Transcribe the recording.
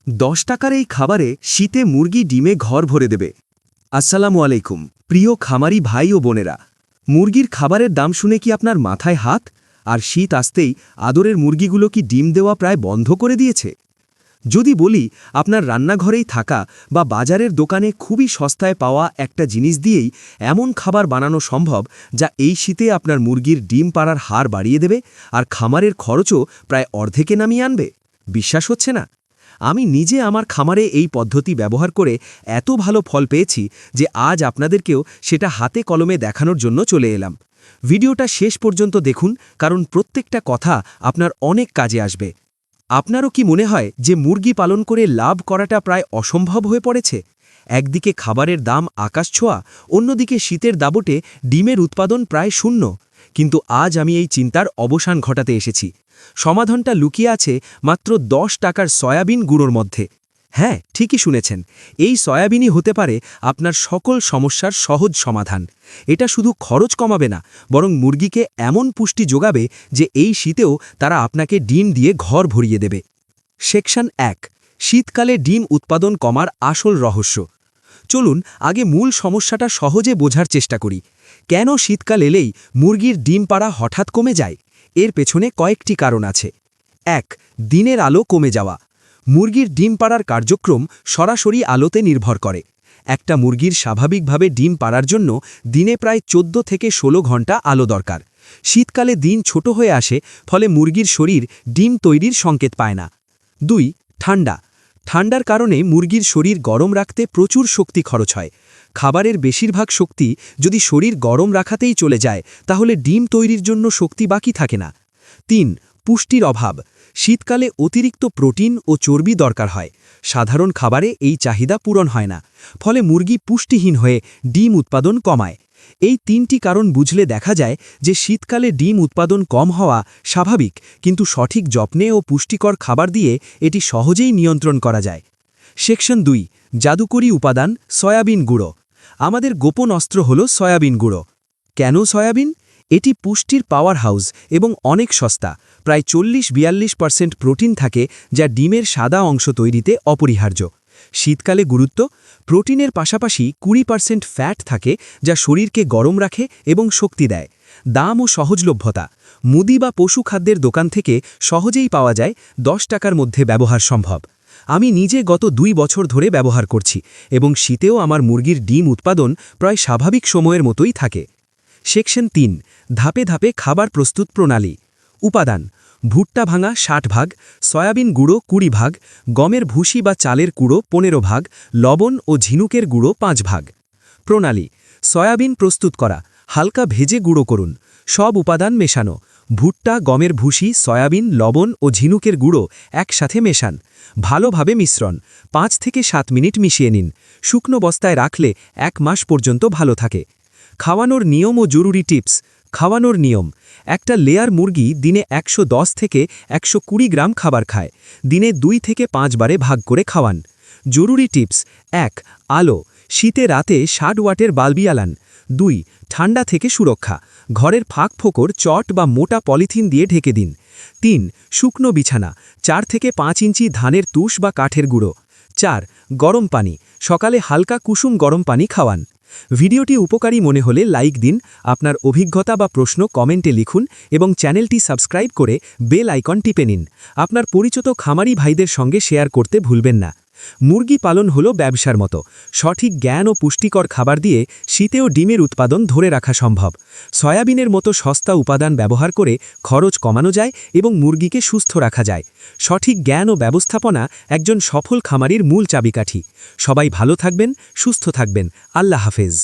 10 টাকার এই খাবারে শীতে মুরগি ডিমে ঘর ভরে দেবে। আসসালামু আলাইকুম প্রিয় খামারি ভাই ও বোনেরা, মুরগির খাবারের দাম শুনে কি আপনার মাথায় হাত? আর শীত আসতেই আদরের মুরগিগুলো কি ডিম দেওয়া প্রায় বন্ধ করে দিয়েছে? যদি বলি আপনার রান্নাঘরেই থাকা বা বাজারের দোকানে খুবই সস্তায় পাওয়া একটা জিনিস দিয়েই এমন খাবার বানানো সম্ভব যা এই শীতে আপনার মুরগির ডিম পাড়ার হার বাড়িয়ে দেবে আর খামারের খরচও প্রায় অর্ধেকে নামিয়ে আনবে, বিশ্বাস হচ্ছে না? আমি নিজে আমার খামারে এই পদ্ধতি ব্যবহার করে এত ভালো ফল পেয়েছি যে আজ আপনাদেরকেও সেটা হাতে কলমে দেখানোর জন্য চলে এলাম। ভিডিওটা শেষ পর্যন্ত দেখুন, কারণ প্রত্যেকটা কথা আপনার অনেক কাজে আসবে। আপনারও কি মনে হয় যে মুরগি পালন করে লাভ করাটা প্রায় অসম্ভব হয়ে পড়েছে? একদিকে খাবারের দাম আকাশছোঁয়া, অন্যদিকে শীতের দাবটে ডিমের উৎপাদন প্রায় শূন্য। কিন্তু আজ আমি এই চিন্তার অবসান ঘটাতে এসেছি। সমাধানটা লুকিয়ে আছে মাত্র 10 টাকার সয়াবিন গুঁড়োর মধ্যে। হ্যাঁ, ঠিকই শুনেছেন, এই সয়াবিনই হতে পারে আপনার সকল সমস্যার সহজ সমাধান। এটা শুধু খরচ কমাবে না, বরং মুরগিকে এমন পুষ্টি যোগাবে যে এই শীতেও তারা আপনাকে ডিম দিয়ে ঘর ভরিয়ে দেবে। সেকশন 1, শীতকালে ডিম উৎপাদন কমার আসল রহস্য। চলুন আগে মূল সমস্যাটা সহজে বোঝার চেষ্টা করি। কেন শীতকাল এলেই মুরগির ডিম পাড়া হঠাৎ কমে যায়? এর পেছনে কয়েকটি কারণ আছে। 1, দিনের আলো কমে যাওয়া। মুরগির ডিম পাড়ার কার্যক্রম সরাসরি আলোতে নির্ভর করে। একটা মুরগির স্বাভাবিকভাবে ডিম পাড়ার জন্য দিনে প্রায় 14 থেকে 16 ঘন্টা আলো দরকার। শীতকালে দিন ছোট হয়ে আসে, ফলে মুরগির শরীর ডিম তৈরির সংকেত পায় না। 2, ঠান্ডা। ঠান্ডার কারণে মুরগির শরীর গরম রাখতে প্রচুর শক্তি খরচ হয়। খাবারের বেশিরভাগ শক্তি যদি শরীর গরম রাখাতেই চলে যায়, তাহলে ডিম তৈরির জন্য শক্তি বাকি থাকে না। 3, পুষ্টির অভাব। শীতকালে অতিরিক্ত প্রোটিন ও চর্বি দরকার হয়। সাধারণ খাবারে এই চাহিদা পূরণ হয় না, ফলে মুরগি পুষ্টিহীন হয়ে ডিম উৎপাদন কমায়। এই 3টি কারণ বুঝলে দেখা যায় যে শীতকালে ডিম উৎপাদন কম হওয়া স্বাভাবিক, কিন্তু সঠিক যত্নে ও পুষ্টিকর খাবার দিয়ে এটি সহজেই নিয়ন্ত্রণ করা যায়। সেকশন 2, জাদুকরী উপাদান সয়াবিন গুঁড়ো। আমাদের গোপন অস্ত্র হল সয়াবিন গুঁড়ো। কেন সয়াবিন? এটি পুষ্টির পাওয়ার হাউস এবং অনেক সস্তা। প্রায় 40-42% প্রোটিন থাকে, যা ডিমের সাদা অংশ তৈরিতে অপরিহার্য। শীতকালে গুরুত্ব: প্রোটিনের পাশাপাশি 20% ফ্যাট থাকে, যা শরীরকে গরম রাখে এবং শক্তি দেয়। দাম ও সহজলভ্যতা: মুদি বা পশু খাদ্যের দোকান থেকে সহজেই পাওয়া যায়, 10 টাকার মধ্যে ব্যবহার সম্ভব। আমি নিজে গত 2 বছর ধরে ব্যবহার করছি এবং শীতেও আমার মুরগির ডিম উৎপাদন প্রায় স্বাভাবিক সময়ের মতোই থাকে। সেকশন 3, ধাপে ধাপে খাবার প্রস্তুত প্রণালী। উপাদান: ভুট্টা ভাঙা 60 ভাগ, সয়াবিন গুঁড়ো 20 ভাগ, গমের ভুসি বা চালের গুঁড়ো 15 ভাগ, লবণ ও ঝিনুকের গুঁড়ো 5 ভাগ। প্রণালী: সয়াবিন প্রস্তুত করা, হালকা ভেজে গুঁড়ো করুন। সব উপাদান মেশানো: ভুট্টা, গমের ভুসি, সয়াবিন, লবণ ও ঝিনুকের গুঁড়ো একসাথে মেশান। ভালোভাবে মিশ্রণ 5 থেকে 7 মিনিট মিশিয়ে নিন। শুকনো বস্তায় রাখলে 1 মাস পর্যন্ত ভালো থাকে। খাওয়ানোর নিয়ম ও জরুরি টিপস। খাওয়ানোর নিয়ম: একটা লেয়ার মুরগি দিনে 110 থেকে 120 গ্রাম খাবার খায়। দিনে 2 থেকে 5 বারে ভাগ করে খাওয়ান। জরুরি টিপস: 1, আলো। শীতে রাতে 60 ওয়াটের বাল্বি জ্বালান। 2, ঠান্ডা থেকে সুরক্ষা। ঘরের ফাঁক ফোকর চট বা মোটা পলিথিন দিয়ে ঢেকে দিন। 3, শুকনো বিছানা। 4 থেকে 5 ইঞ্চি ধানের তুষ বা কাঠের গুঁড়ো। 4, গরম পানি। সকালে হালকা কুসুম গরম পানি খাওয়ান। ভিডিওটি উপকারী মনে হলে লাইক দিন, আপনার অভিজ্ঞতা বা প্রশ্ন কমেন্টে লিখুন এবং চ্যানেলটি সাবস্ক্রাইব করে বেল আইকন টিপে নিন। আপনার পরিচিত খামারি ভাইদের সঙ্গে শেয়ার করতে ভুলবেন না। মুরগি পালন হলো ব্যবসার মতো। সঠিক জ্ঞান ও পুষ্টিকর খাবার দিয়ে শীতেও ডিমের উৎপাদন ধরে রাখা সম্ভব। সয়াবিনের মতো সস্তা উপাদান ব্যবহার করে খরচ কমানো যায় এবং মুরগিকে সুস্থ রাখা যায়। সঠিক জ্ঞান ও ব্যবস্থাপনা একজন সফল খামারির মূল চাবিকাঠি। সবাই ভালো থাকবেন, সুস্থ থাকবেন। আল্লাহ হাফেজ।